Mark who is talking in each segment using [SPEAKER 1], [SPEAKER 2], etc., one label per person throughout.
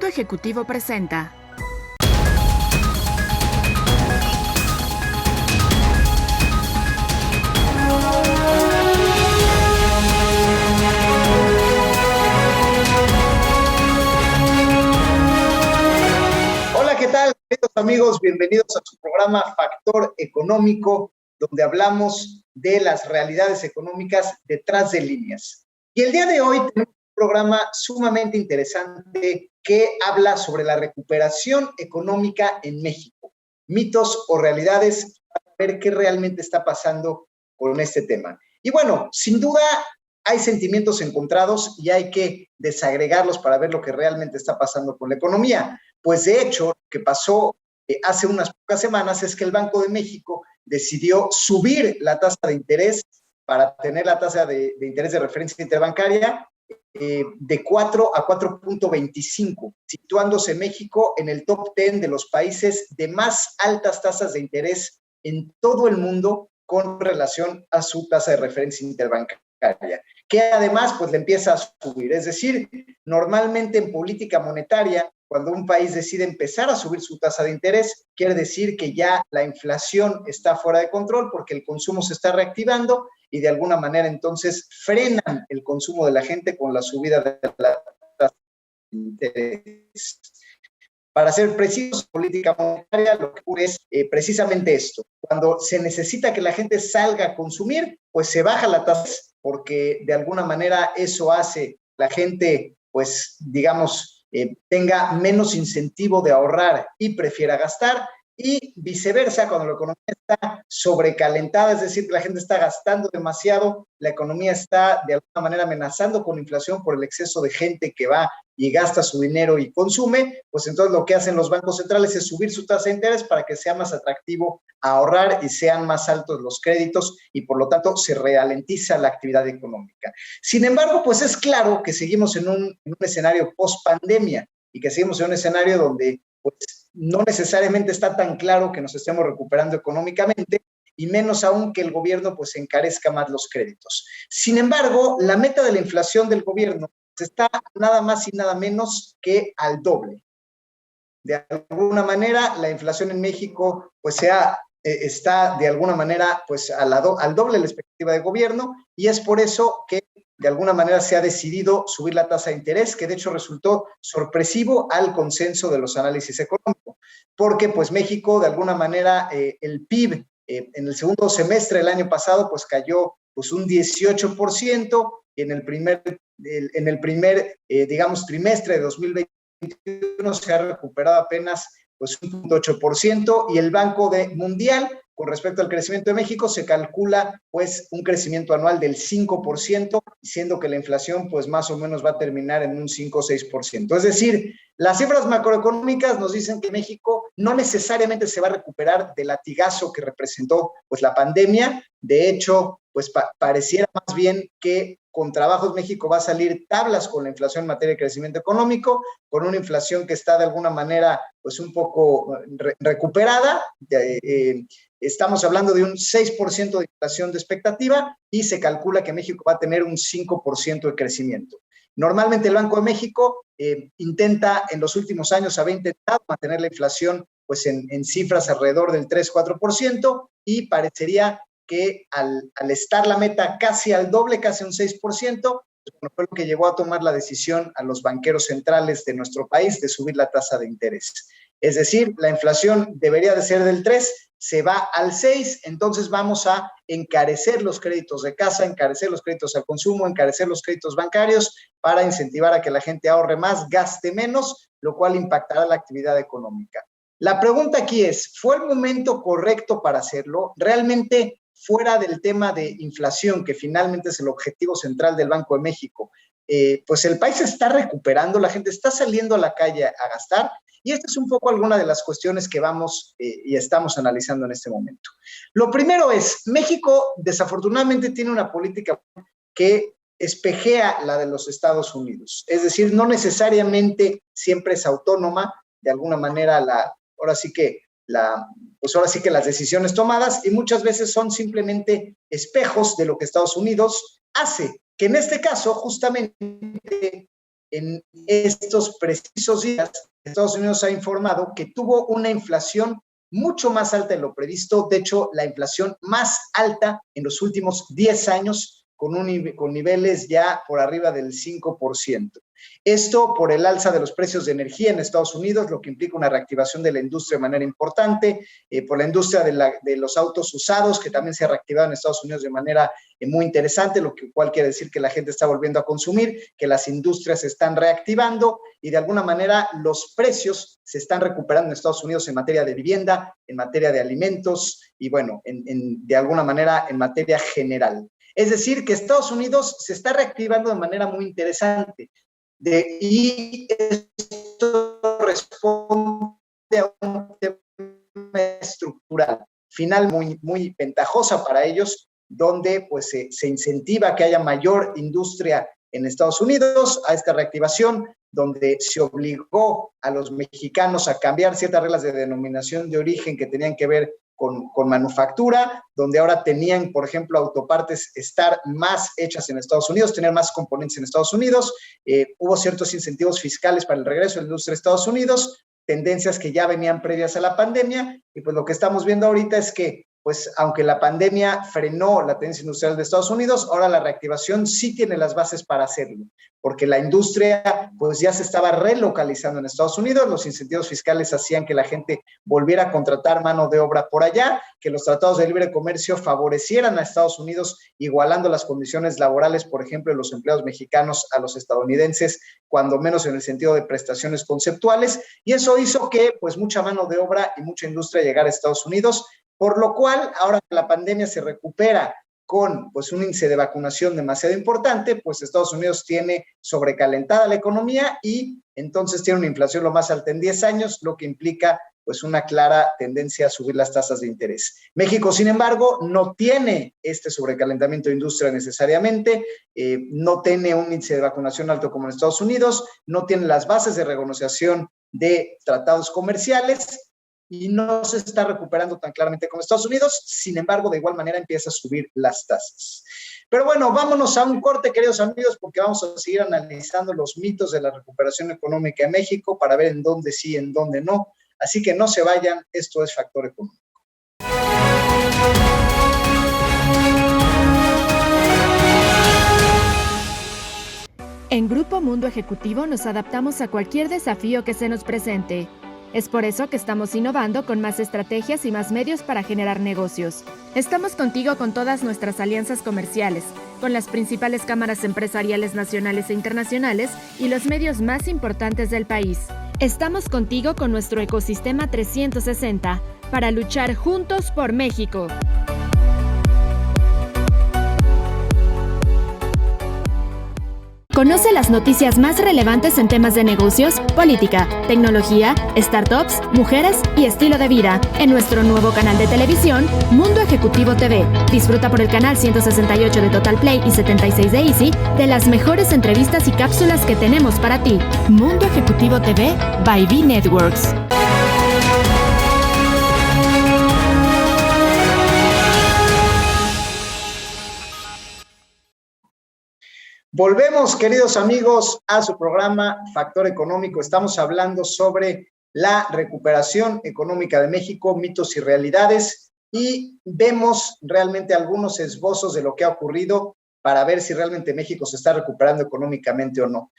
[SPEAKER 1] Consejo Ejecutivo presenta
[SPEAKER 2] Hola, ¿qué tal, queridos amigos? Bienvenidos a su programa Factor Económico, donde hablamos de las realidades económicas detrás de líneas. Y el día de hoy tenemos un programa sumamente interesante que habla sobre la recuperación económica en México, mitos o realidades, para ver qué realmente está pasando con este tema. Y bueno, sin duda hay sentimientos encontrados y hay que desagregarlos para ver lo que realmente está pasando con la economía. Pues de hecho, lo que pasó hace unas pocas semanas es que el Banco de México decidió subir la tasa de interés para tener la tasa de interés de referencia interbancaria de 4 a 4.25, situándose México en el top 10 de los países de más altas tasas de interés en todo el mundo con relación a su tasa de referencia interbancaria, que además pues le empieza a subir. Es decir, normalmente en política monetaria, cuando un país decide empezar a subir su tasa de interés, quiere decir que ya la inflación está fuera de control porque el consumo se está reactivando y de alguna manera entonces frenan el consumo de la gente con la subida de la tasa de interés. Para ser precisos, política monetaria lo que ocurre es precisamente esto. Cuando se necesita que la gente salga a consumir, pues se baja la tasa porque de alguna manera eso hace la gente, pues digamos, tenga menos incentivo de ahorrar y prefiera gastar, y viceversa, cuando la economía está sobrecalentada, es decir, que la gente está gastando demasiado, la economía está de alguna manera amenazando con inflación por el exceso de gente que va y gasta su dinero y consume, pues entonces lo que hacen los bancos centrales es subir su tasa de interés para que sea más atractivo ahorrar y sean más altos los créditos y por lo tanto se ralentiza la actividad económica. Sin embargo, pues es claro que seguimos en un escenario post-pandemia y que seguimos en un escenario donde pues no necesariamente está tan claro que nos estemos recuperando económicamente y menos aún que el gobierno pues encarezca más los créditos. Sin embargo, la meta de la inflación del gobierno está nada más y nada menos que al doble. De alguna manera, la inflación en México pues está de alguna manera pues al doble de la expectativa de gobierno y es por eso que de alguna manera se ha decidido subir la tasa de interés, que de hecho resultó sorpresivo al consenso de los análisis económicos, porque pues México de alguna manera el PIB en el segundo semestre del año pasado pues cayó pues un 18% y en el primer digamos trimestre de 2021 se ha recuperado apenas pues un 0.8% y el Banco Mundial con respecto al crecimiento de México se calcula pues un crecimiento anual del 5%, siendo que la inflación pues más o menos va a terminar en un 5 o 6%. Es decir, las cifras macroeconómicas nos dicen que México no necesariamente se va a recuperar del latigazo que representó pues la pandemia. De hecho, pues pareciera más bien que con trabajos México va a salir tablas con la inflación en materia de crecimiento económico, con una inflación que está de alguna manera pues un poco recuperada. Estamos hablando de un 6% de inflación de expectativa y se calcula que México va a tener un 5% de crecimiento. Normalmente el Banco de México intenta, en los últimos años había intentado mantener la inflación pues en cifras alrededor del 3-4% y parecería que al estar la meta casi al doble, casi un 6%, fue lo que llevó a tomar la decisión a los banqueros centrales de nuestro país de subir la tasa de interés. Es decir, la inflación debería de ser del 3, se va al 6, entonces vamos a encarecer los créditos de casa, encarecer los créditos al consumo, encarecer los créditos bancarios para incentivar a que la gente ahorre más, gaste menos, lo cual impactará la actividad económica. La pregunta aquí es, ¿fue el momento correcto para hacerlo? ¿Realmente fuera del tema de inflación, que finalmente es el objetivo central del Banco de México, pues el país se está recuperando, la gente está saliendo a la calle a gastar? Y esta es un poco alguna de las cuestiones que vamos y estamos analizando en este momento. Lo primero es, México desafortunadamente tiene una política que espejea la de los Estados Unidos. Es decir, no necesariamente siempre es autónoma, de alguna manera ahora sí que las decisiones tomadas y muchas veces son simplemente espejos de lo que Estados Unidos hace, que en este caso justamente en estos precisos días, Estados Unidos ha informado que tuvo una inflación mucho más alta de lo previsto, de hecho, la inflación más alta en los últimos 10 años, con niveles ya por arriba del 5%. Esto por el alza de los precios de energía en Estados Unidos, lo que implica una reactivación de la industria de manera importante, por la industria de los autos usados, que también se ha reactivado en Estados Unidos de manera muy interesante, lo cual quiere decir que la gente está volviendo a consumir, que las industrias se están reactivando y de alguna manera los precios se están recuperando en Estados Unidos en materia de vivienda, en materia de alimentos y bueno, de alguna manera en materia general. Es decir, que Estados Unidos se está reactivando de manera muy interesante. Y esto responde a un tema estructural, final muy ventajosa para ellos, donde pues se incentiva que haya mayor industria en Estados Unidos, a esta reactivación, donde se obligó a los mexicanos a cambiar ciertas reglas de denominación de origen que tenían que ver con manufactura, donde ahora tenían, por ejemplo, autopartes estar más hechas en Estados Unidos, tener más componentes en Estados Unidos, hubo ciertos incentivos fiscales para el regreso de la industria de Estados Unidos, tendencias que ya venían previas a la pandemia, y pues lo que estamos viendo ahorita es que, pues aunque la pandemia frenó la tendencia industrial de Estados Unidos, ahora la reactivación sí tiene las bases para hacerlo, porque la industria pues ya se estaba relocalizando en Estados Unidos, los incentivos fiscales hacían que la gente volviera a contratar mano de obra por allá, que los tratados de libre comercio favorecieran a Estados Unidos, igualando las condiciones laborales, por ejemplo, de los empleados mexicanos a los estadounidenses, cuando menos en el sentido de prestaciones conceptuales, y eso hizo que pues mucha mano de obra y mucha industria llegara a Estados Unidos, por lo cual, ahora que la pandemia se recupera con pues, un índice de vacunación demasiado importante, pues Estados Unidos tiene sobrecalentada la economía y entonces tiene una inflación lo más alta en 10 años, lo que implica pues una clara tendencia a subir las tasas de interés. México, sin embargo, no tiene este sobrecalentamiento de industria necesariamente, no tiene un índice de vacunación alto como en Estados Unidos, no tiene las bases de renegociación de tratados comerciales, y no se está recuperando tan claramente como Estados Unidos, sin embargo, de igual manera empieza a subir las tasas. Pero bueno, vámonos a un corte, queridos amigos, porque vamos a seguir analizando los mitos de la recuperación económica en México para ver en dónde sí, en dónde no. Así que no se vayan, esto es Factor Económico.
[SPEAKER 1] En Grupo Mundo Ejecutivo nos adaptamos a cualquier desafío que se nos presente. Es por eso que estamos innovando con más estrategias y más medios para generar negocios. Estamos contigo con todas nuestras alianzas comerciales, con las principales cámaras empresariales nacionales e internacionales y los medios más importantes del país. Estamos contigo con nuestro ecosistema 360 para luchar juntos por México. Conoce las noticias más relevantes en temas de negocios, política, tecnología, startups, mujeres y estilo de vida en nuestro nuevo canal de televisión, Mundo Ejecutivo TV. Disfruta por el canal 168 de Total Play y 76 de Easy de las mejores entrevistas y cápsulas que tenemos para ti. Mundo Ejecutivo TV by V Networks.
[SPEAKER 2] Volvemos, queridos amigos, a su programa Factor Económico. Estamos hablando sobre la recuperación económica de México, mitos y realidades, y vemos realmente algunos esbozos de lo que ha ocurrido para ver si realmente México se está recuperando económicamente o no.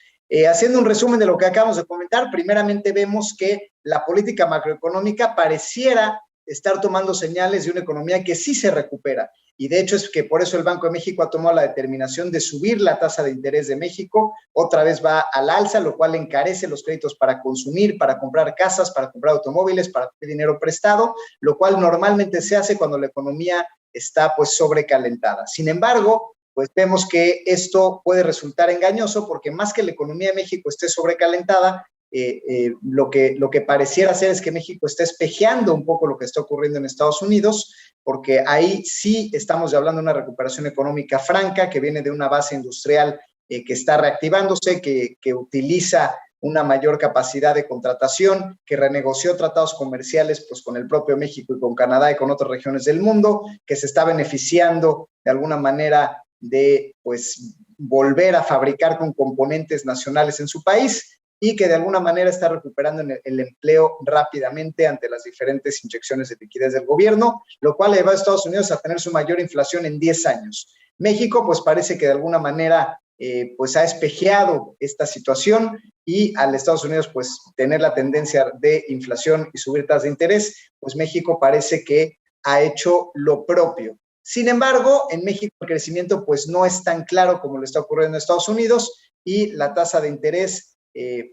[SPEAKER 2] Haciendo un resumen de lo que acabamos de comentar, primeramente vemos que la política macroeconómica pareciera estar tomando señales de una economía que sí se recupera. Y de hecho es que por eso el Banco de México ha tomado la determinación de subir la tasa de interés de México, otra vez va al alza, lo cual encarece los créditos para consumir, para comprar casas, para comprar automóviles, para pedir dinero prestado, lo cual normalmente se hace cuando la economía está pues sobrecalentada. Sin embargo, pues vemos que esto puede resultar engañoso porque más que la economía de México esté sobrecalentada, lo que pareciera ser es que México está espejeando un poco lo que está ocurriendo en Estados Unidos, porque ahí sí estamos hablando de una recuperación económica franca que viene de una base industrial que está reactivándose, que utiliza una mayor capacidad de contratación, que renegoció tratados comerciales pues, con el propio México y con Canadá y con otras regiones del mundo, que se está beneficiando de alguna manera de pues volver a fabricar con componentes nacionales en su país y que de alguna manera está recuperando el empleo rápidamente ante las diferentes inyecciones de liquidez del gobierno, lo cual lleva a Estados Unidos a tener su mayor inflación en 10 años. México, pues parece que de alguna manera pues ha espejeado esta situación y al Estados Unidos pues tener la tendencia de inflación y subir tasas de interés, pues México parece que ha hecho lo propio. Sin embargo, en México el crecimiento pues no es tan claro como lo está ocurriendo en Estados Unidos y la tasa de interés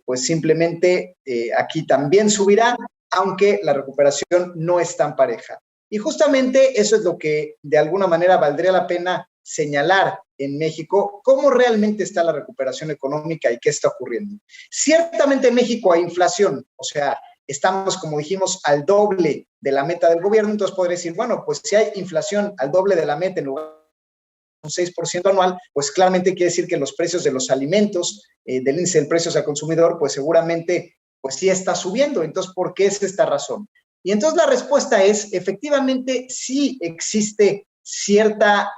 [SPEAKER 2] pues simplemente aquí también subirá, aunque la recuperación no es tan pareja. Y justamente eso es lo que de alguna manera valdría la pena señalar en México, cómo realmente está la recuperación económica y qué está ocurriendo. Ciertamente en México hay inflación, o sea, estamos, como dijimos, al doble de la meta del gobierno, entonces podría decir, bueno, pues si hay inflación al doble de la meta en lugar un 6% anual, pues claramente quiere decir que los precios de los alimentos, del índice de precios al consumidor, pues seguramente pues sí está subiendo. Entonces, ¿por qué es esta razón? Y entonces la respuesta es, efectivamente, sí existe cierta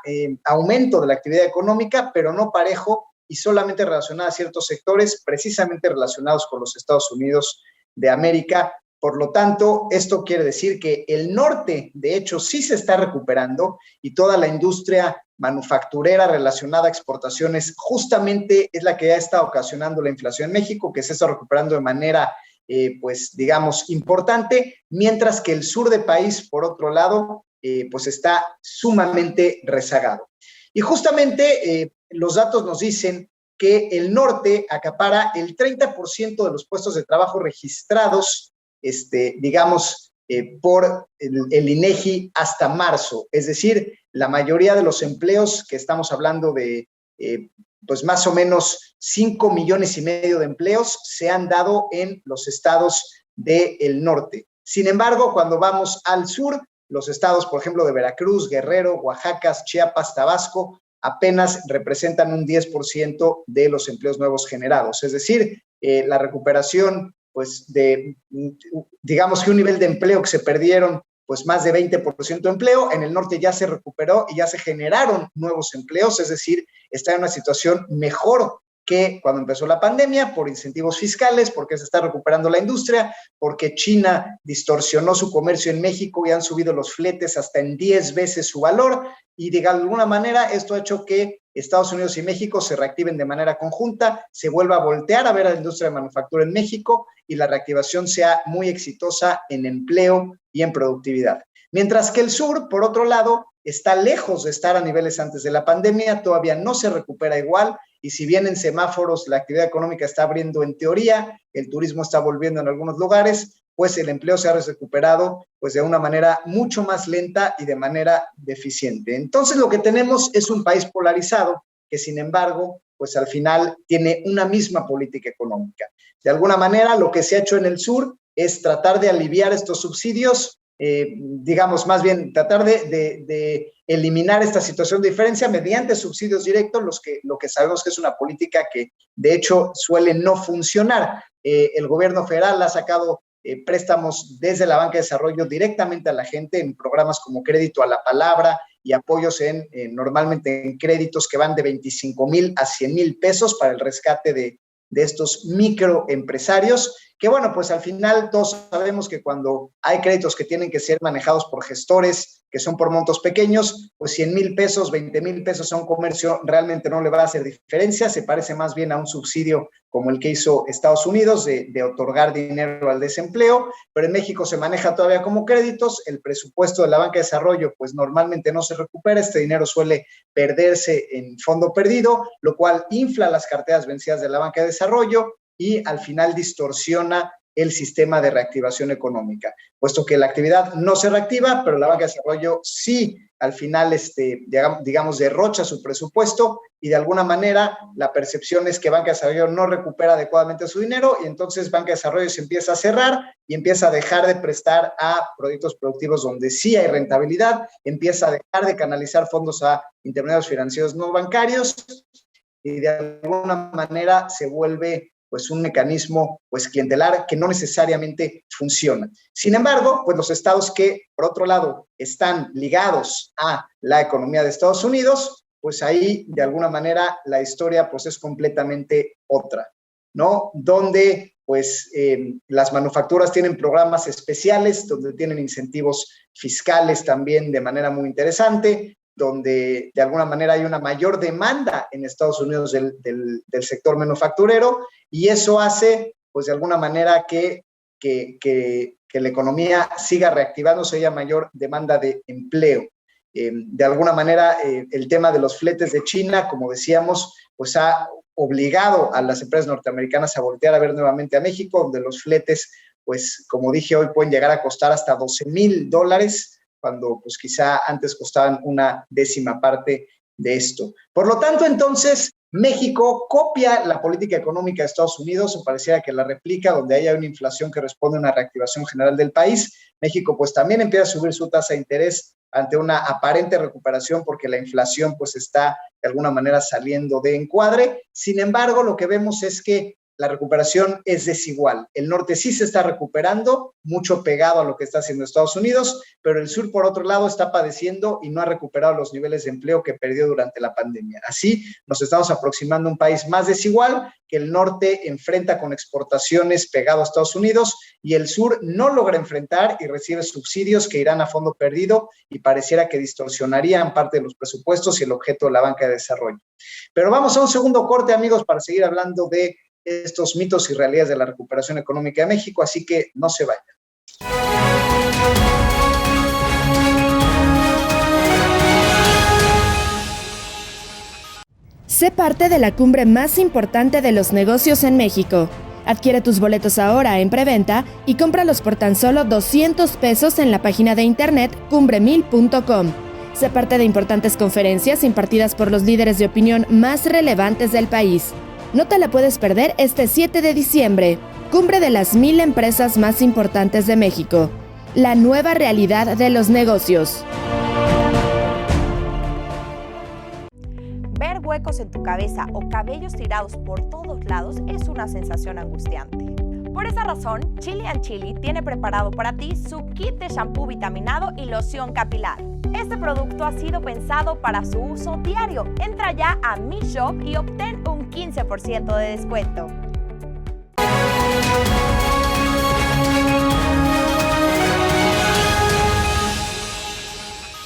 [SPEAKER 2] aumento de la actividad económica, pero no parejo y solamente relacionada a ciertos sectores, precisamente relacionados con los Estados Unidos de América. Por lo tanto, esto quiere decir que el norte, de hecho, sí se está recuperando y toda la industria manufacturera relacionada a exportaciones justamente es la que ya está ocasionando la inflación en México, que se está recuperando de manera, pues, digamos, importante, mientras que el sur del país, por otro lado, pues está sumamente rezagado. Y justamente los datos nos dicen que el norte acapara el 30% de los puestos de trabajo registrados digamos, por el INEGI hasta marzo. Es decir, la mayoría de los empleos que estamos hablando de, pues más o menos 5,5 millones de empleos se han dado en los estados del norte. Sin embargo, cuando vamos al sur, los estados, por ejemplo, de Veracruz, Guerrero, Oaxaca, Chiapas, Tabasco, apenas representan un 10% de los empleos nuevos generados. Es decir, la recuperación pues digamos que un nivel de empleo que se perdieron, pues más de 20% de empleo, en el norte ya se recuperó y ya se generaron nuevos empleos, es decir, está en una situación mejor que cuando empezó la pandemia, por incentivos fiscales, porque se está recuperando la industria, porque China distorsionó su comercio en México y han subido los fletes hasta en 10 veces su valor, y de alguna manera esto ha hecho que Estados Unidos y México se reactiven de manera conjunta, se vuelva a voltear a ver a la industria de manufactura en México y la reactivación sea muy exitosa en empleo y en productividad. Mientras que el sur, por otro lado, está lejos de estar a niveles antes de la pandemia, todavía no se recupera igual, y si bien en semáforos la actividad económica está abriendo en teoría, el turismo está volviendo en algunos lugares, pues el empleo se ha recuperado pues de una manera mucho más lenta y de manera deficiente. Entonces lo que tenemos es un país polarizado que sin embargo pues al final tiene una misma política económica. De alguna manera lo que se ha hecho en el sur es tratar de aliviar estos subsidios, digamos más bien tratar de eliminar esta situación de diferencia mediante subsidios directos, lo que sabemos que es una política que de hecho suele no funcionar. El gobierno federal ha sacado préstamos desde la banca de desarrollo directamente a la gente en programas como Crédito a la Palabra y apoyos normalmente en créditos que van de 25,000 a 100,000 pesos para el rescate de estos microempresarios, que bueno, pues al final todos sabemos que cuando hay créditos que tienen que ser manejados por gestores, que son por montos pequeños, pues 100,000 pesos, 20,000 pesos a un comercio realmente no le va a hacer diferencia, se parece más bien a un subsidio como el que hizo Estados Unidos de otorgar dinero al desempleo, pero en México se maneja todavía como créditos, el presupuesto de la banca de desarrollo pues normalmente no se recupera, este dinero suele perderse en fondo perdido, lo cual infla las carteras vencidas de la banca de desarrollo y al final distorsiona el sistema de reactivación económica, puesto que la actividad no se reactiva, pero la banca de desarrollo sí al final, digamos, derrocha su presupuesto y de alguna manera la percepción es que banca de desarrollo no recupera adecuadamente su dinero y entonces banca de desarrollo se empieza a cerrar y empieza a dejar de prestar a proyectos productivos donde sí hay rentabilidad, empieza a dejar de canalizar fondos a intermediarios financieros no bancarios y de alguna manera se vuelve pues un mecanismo pues clientelar que no necesariamente funciona. Sin embargo, pues los estados que, por otro lado, están ligados a la economía de Estados Unidos, pues ahí de alguna manera la historia pues es completamente otra, ¿no? Donde pues las manufacturas tienen programas especiales, donde tienen incentivos fiscales también de manera muy interesante, donde de alguna manera hay una mayor demanda en Estados Unidos del sector manufacturero, y eso hace pues de alguna manera que la economía siga reactivándose, haya mayor demanda de empleo. De alguna manera, el tema de los fletes de China, como decíamos, pues ha obligado a las empresas norteamericanas a voltear a ver nuevamente a México, donde los fletes, pues como dije hoy, pueden llegar a costar hasta $12,000, cuando pues quizá antes costaban una décima parte de esto. Por lo tanto, entonces, México copia la política económica de Estados Unidos, o pareciera que la replica, donde haya una inflación que responde a una reactivación general del país. México pues también empieza a subir su tasa de interés ante una aparente recuperación, porque la inflación pues está de alguna manera saliendo de encuadre. Sin embargo, lo que vemos es que la recuperación es desigual. El norte sí se está recuperando, mucho pegado a lo que está haciendo Estados Unidos, pero el sur, por otro lado, está padeciendo y no ha recuperado los niveles de empleo que perdió durante la pandemia. Así, nos estamos aproximando a un país más desigual, que el norte enfrenta con exportaciones pegado a Estados Unidos y el sur no logra enfrentar y recibe subsidios que irán a fondo perdido y pareciera que distorsionarían parte de los presupuestos y el objeto de la banca de desarrollo. Pero vamos a un segundo corte, amigos, para seguir hablando de estos mitos y realidades de la recuperación económica de México, así que no se vayan.
[SPEAKER 1] Sé parte de la cumbre más importante de los negocios en México. Adquiere tus boletos ahora en preventa y cómpralos por tan solo $200 en la página de internet cumbre1000.com. Sé parte de importantes conferencias impartidas por los líderes de opinión más relevantes del país. No te la puedes perder este 7 de diciembre. Cumbre de las 1000 empresas más importantes de México. La nueva realidad de los negocios.
[SPEAKER 3] Ver huecos en tu cabeza o cabellos tirados por todos lados es una sensación angustiante. Por esa razón, Chili & Chili tiene preparado para ti su kit de shampoo vitaminado y loción capilar. Este producto ha sido pensado para su uso diario. Entra ya a Mi Shop y obtén un 15% de descuento.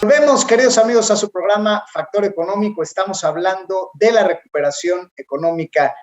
[SPEAKER 2] Volvemos, queridos amigos, a su programa Factor Económico. Estamos hablando de la recuperación económica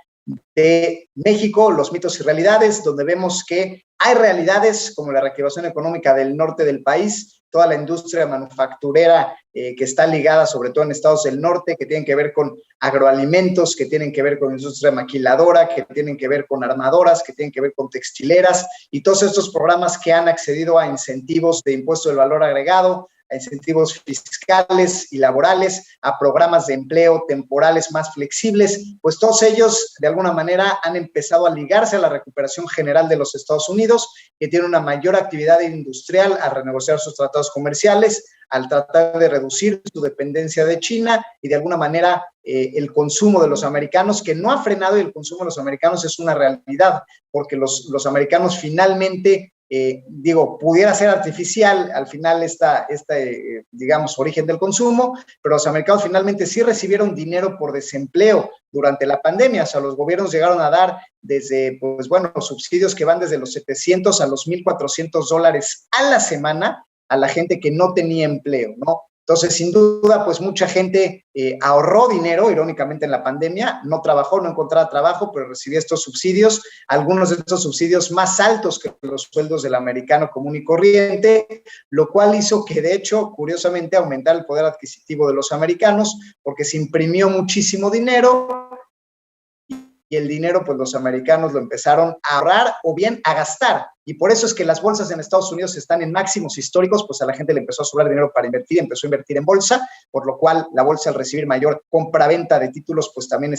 [SPEAKER 2] de México, los mitos y realidades, donde vemos que hay realidades como la reactivación económica del norte del país, toda la industria manufacturera que está ligada sobre todo en estados del norte, que tienen que ver con agroalimentos, que tienen que ver con industria maquiladora, que tienen que ver con armadoras, que tienen que ver con textileras, y todos estos programas que han accedido a incentivos de impuesto del valor agregado, a incentivos fiscales y laborales, a programas de empleo temporales más flexibles, pues todos ellos de alguna manera han empezado a ligarse a la recuperación general de los Estados Unidos, que tiene una mayor actividad industrial al renegociar sus tratados comerciales, al tratar de reducir su dependencia de China y de alguna manera el consumo de los americanos, que no ha frenado, y el consumo de los americanos es una realidad, porque los americanos finalmente pudiera ser artificial al final digamos, origen del consumo, pero los americanos finalmente sí recibieron dinero por desempleo durante la pandemia. O sea, los gobiernos llegaron a dar desde, subsidios que van desde los $700 a los $1,400 a la semana a la gente que no tenía empleo, ¿no? Entonces, sin duda, pues mucha gente ahorró dinero, irónicamente, en la pandemia, no trabajó, no encontraba trabajo, pero recibía estos subsidios, algunos de estos subsidios más altos que los sueldos del americano común y corriente, lo cual hizo que, de hecho, curiosamente, aumentara el poder adquisitivo de los americanos, porque se imprimió muchísimo dinero, y el dinero, pues los americanos lo empezaron a ahorrar o bien a gastar. Y por eso es que las bolsas en Estados Unidos están en máximos históricos, pues a la gente le empezó a sobrar dinero para invertir, empezó a invertir en bolsa, por lo cual la bolsa, al recibir mayor compra-venta de títulos, pues también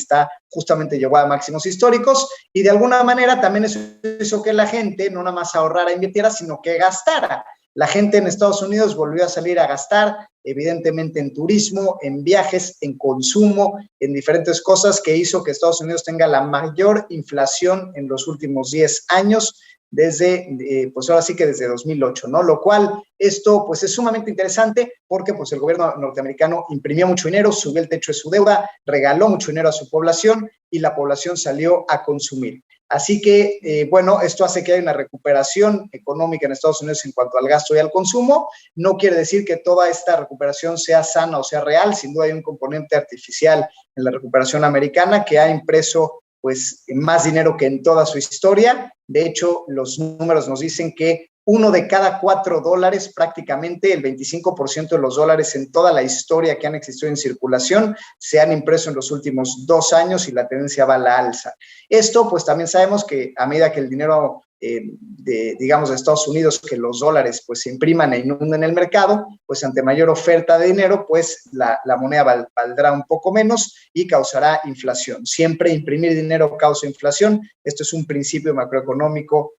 [SPEAKER 2] llegó a máximos históricos, y de alguna manera también eso hizo que la gente no nada más ahorrara e invirtiera, sino que gastara. La gente en Estados Unidos volvió a salir a gastar, evidentemente en turismo, en viajes, en consumo, en diferentes cosas, que hizo que Estados Unidos tenga la mayor inflación en los últimos 10 años, desde 2008, ¿no? Lo cual Esto pues es sumamente interesante porque pues el gobierno norteamericano imprimió mucho dinero, subió el techo de su deuda, regaló mucho dinero a su población y la población salió a consumir. Así que, bueno, esto hace que haya una recuperación económica en Estados Unidos en cuanto al gasto y al consumo. No quiere decir que toda esta recuperación sea sana o sea real. Sin duda hay un componente artificial en la recuperación americana que ha impreso pues más dinero que en toda su historia. De hecho, los números nos dicen que uno de cada $4, prácticamente el 25% de los dólares en toda la historia que han existido en circulación, se han impreso en los últimos 2 años y la tendencia va a la alza. Esto, pues también sabemos que a medida que el dinero digamos, de Estados Unidos, que los dólares pues se impriman e inunden el mercado, pues ante mayor oferta de dinero, pues la moneda valdrá un poco menos y causará inflación. Siempre imprimir dinero causa inflación. Esto es un principio macroeconómico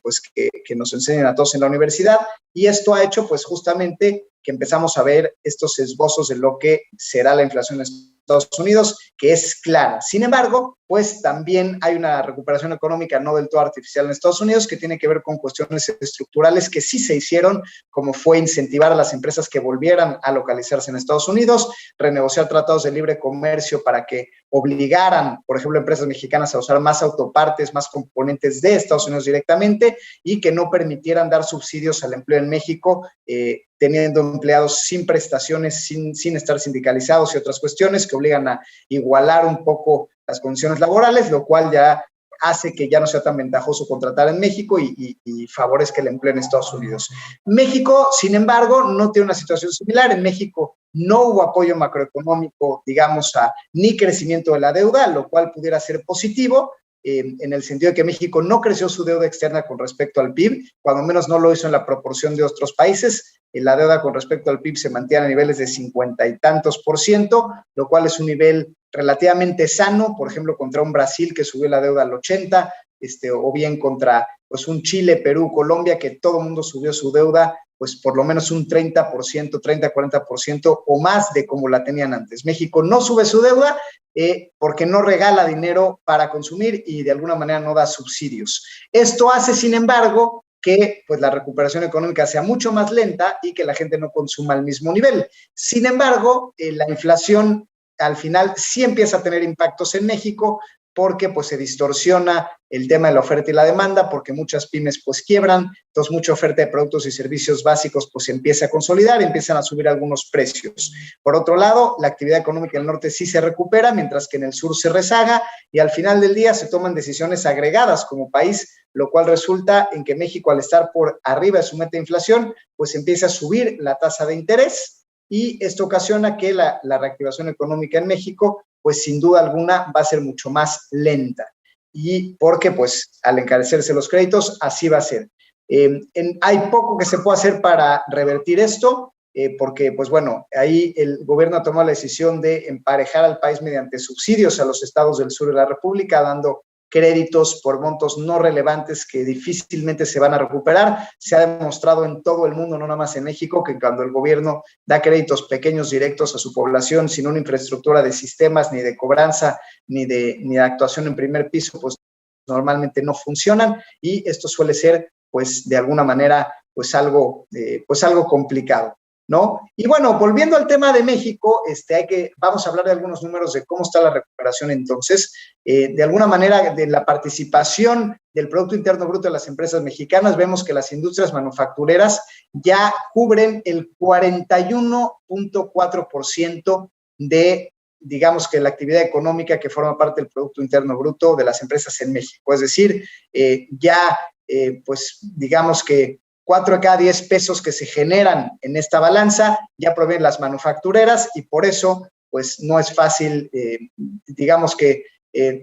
[SPEAKER 2] pues que nos enseñan a todos en la universidad, y esto ha hecho pues justamente que empezamos a ver estos esbozos de lo que será la inflación en Estados Unidos, que es clara. Sin embargo, pues también hay una recuperación económica no del todo artificial en Estados Unidos que tiene que ver con cuestiones estructurales que sí se hicieron, como fue incentivar a las empresas que volvieran a localizarse en Estados Unidos, renegociar tratados de libre comercio para que obligaran, por ejemplo, empresas mexicanas a usar más autopartes, más componentes de Estados Unidos directamente, y que no permitieran dar subsidios al empleo en México, teniendo empleados sin prestaciones, sin estar sindicalizados y otras cuestiones que obligan a igualar un poco las condiciones laborales, lo cual ya hace que ya no sea tan ventajoso contratar en México y favorezca el empleo en Estados Unidos. México, sin embargo, no tiene una situación similar. En México no hubo apoyo macroeconómico, digamos, ni crecimiento de la deuda, lo cual pudiera ser positivo, en el sentido de que México no creció su deuda externa con respecto al PIB, cuando menos no lo hizo en la proporción de otros países. La deuda con respecto al PIB se mantiene a niveles de 50 y tantos %, lo cual es un nivel relativamente sano, por ejemplo, contra un Brasil que subió la deuda al 80, o bien contra pues un Chile, Perú, Colombia, que todo el mundo subió su deuda pues por lo menos un 30%, 30-40% o más de como la tenían antes. México no sube su deuda porque no regala dinero para consumir y de alguna manera no da subsidios. Esto hace, sin embargo, que pues, la recuperación económica sea mucho más lenta y que la gente no consuma al mismo nivel. Sin embargo, la inflación al final sí empieza a tener impactos en México, porque pues se distorsiona el tema de la oferta y la demanda, porque muchas pymes pues quiebran, entonces mucha oferta de productos y servicios básicos pues se empieza a consolidar, empiezan a subir algunos precios. Por otro lado, la actividad económica en el norte sí se recupera, mientras que en el sur se rezaga, y al final del día se toman decisiones agregadas como país, lo cual resulta en que México, al estar por arriba de su meta de inflación, pues empieza a subir la tasa de interés, y esto ocasiona que la reactivación económica en México pues sin duda alguna va a ser mucho más lenta, y porque pues al encarecerse los créditos así va a ser. Hay poco que se puede hacer para revertir esto, porque pues bueno, ahí el gobierno tomó la decisión de emparejar al país mediante subsidios a los estados del sur de la República, dando créditos por montos no relevantes que difícilmente se van a recuperar. Se ha demostrado en todo el mundo, no nada más en México, que cuando el gobierno da créditos pequeños directos a su población sin una infraestructura de sistemas, ni de cobranza, ni de actuación en primer piso, pues normalmente no funcionan, y esto suele ser, pues de alguna manera, pues algo complicado, ¿no? Y bueno, volviendo al tema de México, vamos a hablar de algunos números de cómo está la recuperación entonces. De alguna manera, de la participación del Producto Interno Bruto de las empresas mexicanas, vemos que las industrias manufactureras ya cubren el 41.4% de, digamos, que la actividad económica que forma parte del Producto Interno Bruto de las empresas en México. Es decir, pues digamos que 4 de cada 10 pesos que se generan en esta balanza ya provienen las manufactureras, y por eso pues no es fácil, digamos que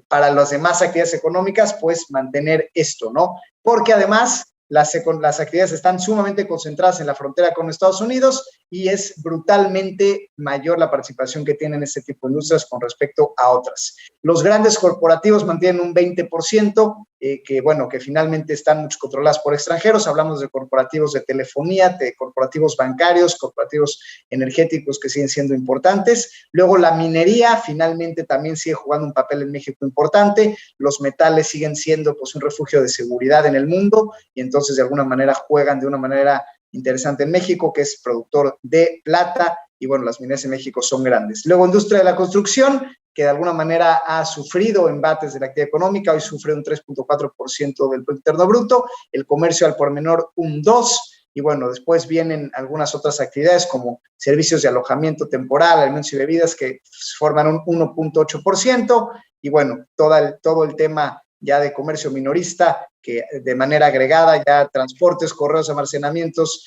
[SPEAKER 2] para las demás actividades económicas pues mantener esto, ¿no? Porque además las actividades están sumamente concentradas en la frontera con Estados Unidos, y es brutalmente mayor la participación que tienen este tipo de industrias con respecto a otras. Los grandes corporativos mantienen un 20%, que finalmente están mucho controladas por extranjeros. Hablamos de corporativos de telefonía, de corporativos bancarios, corporativos energéticos que siguen siendo importantes. Luego la minería finalmente también sigue jugando un papel en México importante. Los metales siguen siendo pues un refugio de seguridad en el mundo, y entonces de alguna manera juegan de una manera interesante en México, que es productor de plata, y bueno, las minerías en México son grandes. Luego, industria de la construcción, que de alguna manera ha sufrido embates de la actividad económica, hoy sufre un 3.4% del Producto Interno Bruto, el comercio al por menor un 2%, y bueno, después vienen algunas otras actividades como servicios de alojamiento temporal, alimentos y bebidas, que forman un 1.8%, y bueno, todo el tema ya de comercio minorista, que de manera agregada ya transportes, correos, almacenamientos,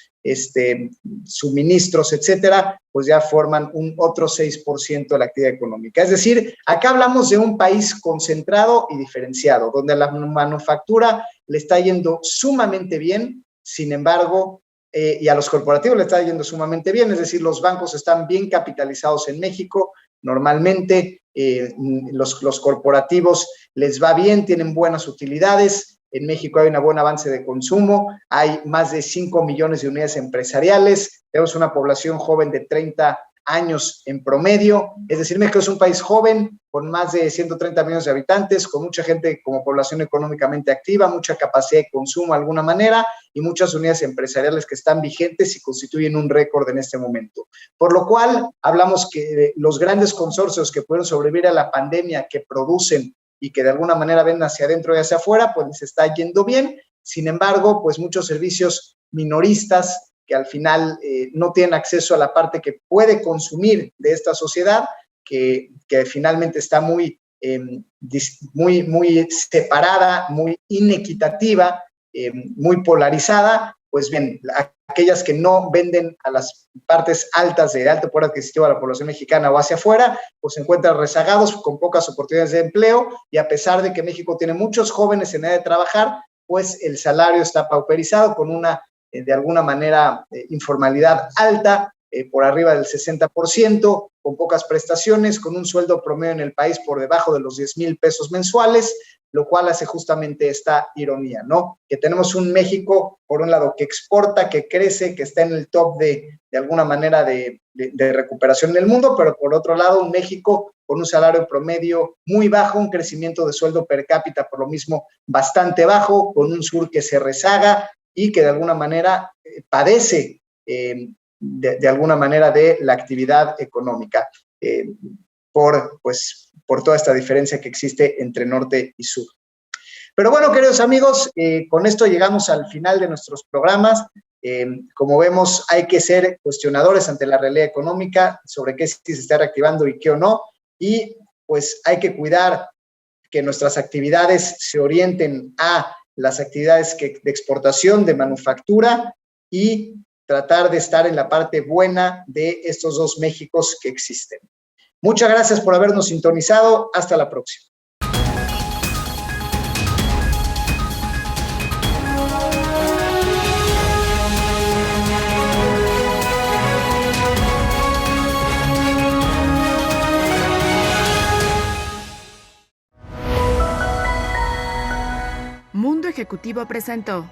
[SPEAKER 2] suministros, etcétera, pues ya forman un otro 6% de la actividad económica. Es decir, acá hablamos de un país concentrado y diferenciado, donde a la manufactura le está yendo sumamente bien, sin embargo, y a los corporativos le está yendo sumamente bien, es decir, los bancos están bien capitalizados en México, normalmente los corporativos les va bien, tienen buenas utilidades. En México hay un buen avance de consumo, hay más de 5 millones de unidades empresariales, tenemos una población joven de 30 años en promedio, es decir, México es un país joven con más de 130 millones de habitantes, con mucha gente como población económicamente activa, mucha capacidad de consumo de alguna manera y muchas unidades empresariales que están vigentes y constituyen un récord en este momento. Por lo cual, hablamos que los grandes consorcios que pudieron sobrevivir a la pandemia, que producen y que de alguna manera ven hacia adentro y hacia afuera, pues les está yendo bien. Sin embargo, pues muchos servicios minoristas que al final no tienen acceso a la parte que puede consumir de esta sociedad, que finalmente está muy separada, muy inequitativa, muy polarizada, pues bien, aquellas que no venden a las partes altas de alto poder adquisitivo de la población mexicana o hacia afuera, pues se encuentran rezagados con pocas oportunidades de empleo, y a pesar de que México tiene muchos jóvenes en edad de trabajar, pues el salario está pauperizado con una de alguna manera informalidad alta, por arriba del 60%, con pocas prestaciones, con un sueldo promedio en el país por debajo de los 10,000 pesos mensuales, lo cual hace justamente esta ironía, ¿no? Que tenemos un México, por un lado, que exporta, que crece, que está en el top de alguna manera de recuperación en el mundo, pero por otro lado, un México con un salario promedio muy bajo, un crecimiento de sueldo per cápita por lo mismo bastante bajo, con un sur que se rezaga y que de alguna manera padece de alguna manera de la actividad económica por toda esta diferencia que existe entre norte y sur. Pero bueno, queridos amigos, con esto llegamos al final de nuestros programas. Como vemos, hay que ser cuestionadores ante la realidad económica sobre qué sí se está reactivando y qué o no, y pues hay que cuidar que nuestras actividades se orienten a las actividades de exportación, de manufactura, y tratar de estar en la parte buena de estos dos Méxicos que existen. Muchas gracias por habernos sintonizado. Hasta la próxima.
[SPEAKER 1] Mundo Ejecutivo presentó